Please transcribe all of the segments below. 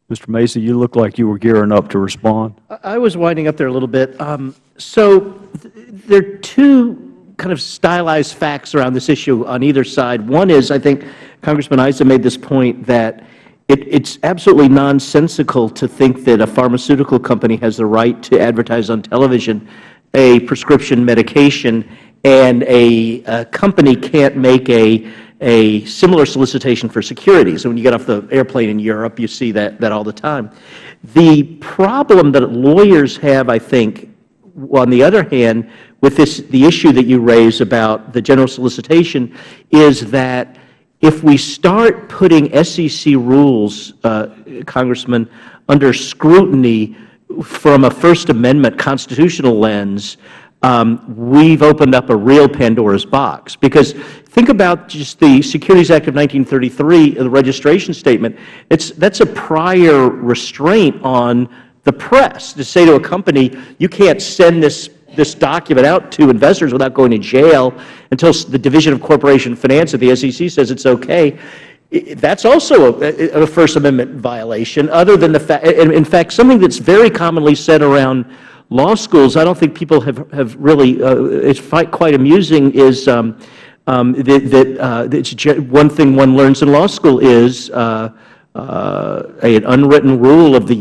Mr. Macey, you look like you were gearing up to respond. I was winding up there a little bit. There are two kind of stylized facts around this issue on either side. One is, I think Congressman Issa made this point, that it's absolutely nonsensical to think that a pharmaceutical company has the right to advertise on television a prescription medication, and a company can't make a similar solicitation for securities. And when you get off the airplane in Europe, you see that all the time. The problem that lawyers have, I think, on the other hand, with the issue that you raise about the general solicitation, is that if we start putting SEC rules, Congressman, under scrutiny from a First Amendment constitutional lens, we've opened up a real Pandora's box. Because think about just the Securities Act of 1933, the registration statement. That's a prior restraint on the press to say to a company, you can't send this document out to investors without going to jail until the Division of Corporation Finance at the SEC says it's okay. That's also a First Amendment violation, other than the fact, in fact, something that's very commonly said around law schools, I don't think people have really, it's quite amusing, is that one thing one learns in law school is an unwritten rule of the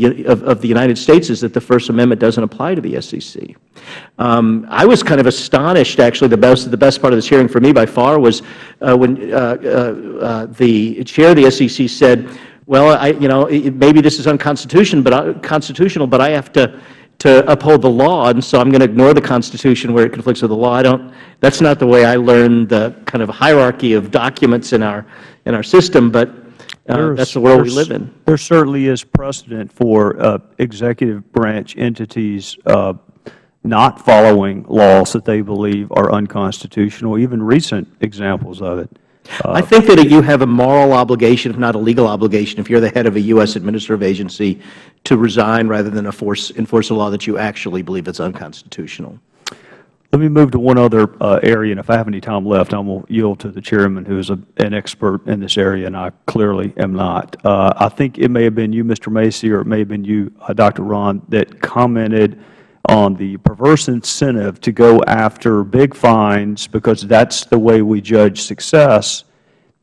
United States is that the First Amendment doesn't apply to the SEC. I was kind of astonished, actually. The best part of this hearing for me by far was when the chair of the SEC said, "Well, maybe this is unconstitutional, but I have to uphold the law, and so I'm going to ignore the Constitution where it conflicts with the law." That's not the way I learned the kind of hierarchy of documents in our system, but that's the world we live in. There certainly is precedent for executive branch entities not following laws that they believe are unconstitutional, even recent examples of it. I think that you have a moral obligation, if not a legal obligation, if you're the head of a U.S. administrative agency, to resign rather than enforce a law that you actually believe is unconstitutional. Let me move to one other area, and if I have any time left, I will yield to the Chairman, who is an expert in this area, and I clearly am not. I think it may have been you, Mr. Macey, or it may have been you, Dr. Ron, that commented on the perverse incentive to go after big fines because that's the way we judge success,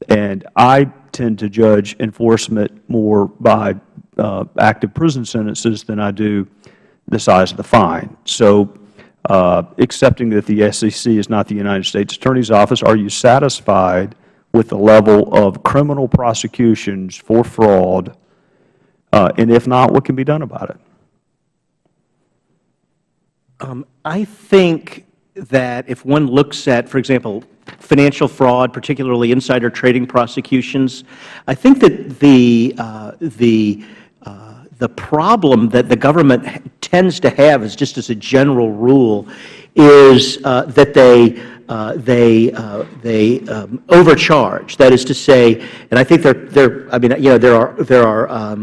and I tend to judge enforcement more by active prison sentences than I do the size of the fine. So, accepting that the SEC is not the United States Attorney's Office, are you satisfied with the level of criminal prosecutions for fraud, and if not, what can be done about it? I think that if one looks at, for example, financial fraud, particularly insider trading prosecutions, I think that the problem that the government tends to have, is just as a general rule, is that they overcharge. That is to say, and I think there are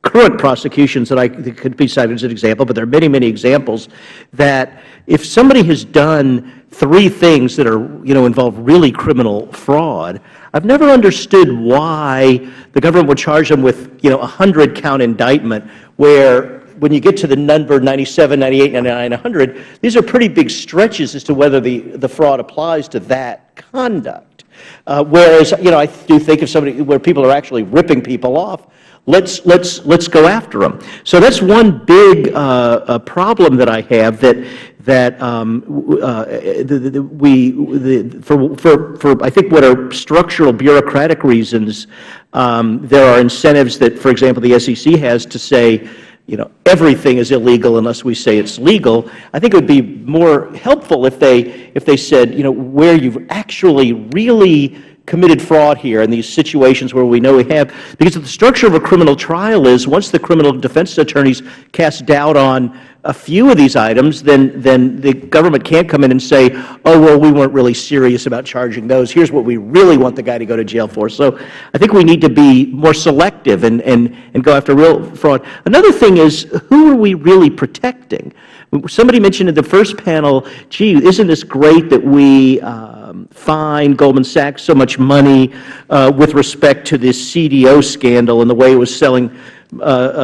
current prosecutions that could be cited as an example, but there are many examples that if somebody has done 3 things that are, involve really criminal fraud, I've never understood why the government would charge them with, a 100-count indictment, where when you get to the number 97, 98, 99, 100, these are pretty big stretches as to whether the fraud applies to that conduct. Whereas, I do think if somebody, where people are actually ripping people off, let's go after them. So that's one big problem that I have, for I think what are structural bureaucratic reasons, there are incentives that, for example, the SEC has to say, everything is illegal unless we say it's legal. I think it would be more helpful if they said, where you've actually really committed fraud here in these situations where we know we have, because the structure of a criminal trial is once the criminal defense attorneys cast doubt on a few of these items, then the government can't come in and say, oh, well, we weren't really serious about charging those. Here's what we really want the guy to go to jail for. So I think we need to be more selective and go after real fraud. Another thing is, who are we really protecting? Somebody mentioned in the first panel, gee, isn't this great that we fine Goldman Sachs so much money with respect to this CDO scandal and the way it was selling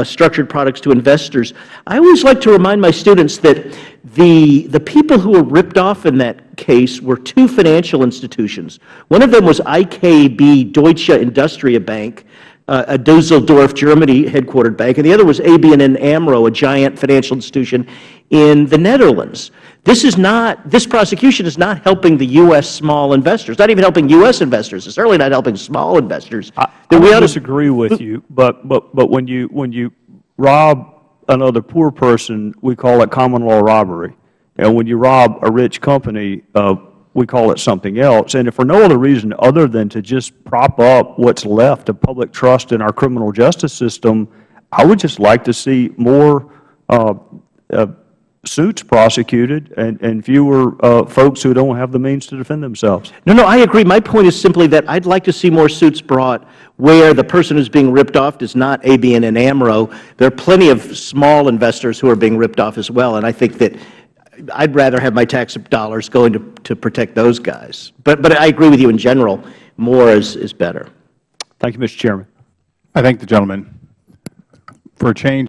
structured products to investors. I always like to remind my students that the people who were ripped off in that case were two financial institutions. One of them was IKB, Deutsche Industrie Bank, a Dusseldorf, Germany headquartered bank, and the other was ABN AMRO, a giant financial institution in the Netherlands. This prosecution is not helping the U.S. small investors, not even helping U.S. investors. It's certainly not helping small investors. I disagree with you, but when you rob another poor person, we call it common law robbery. And when you rob a rich company, we call it something else. And if for no other reason other than to just prop up what's left of public trust in our criminal justice system, I would just like to see more suits prosecuted and fewer folks who don't have the means to defend themselves. No, I agree. My point is simply that I'd like to see more suits brought where the person who's being ripped off is not ABN and AMRO. There are plenty of small investors who are being ripped off as well, and I think that I'd rather have my tax dollars going to protect those guys. But I agree with you in general. More is better. Thank you, Mr. Chairman. I thank the gentleman. For a change,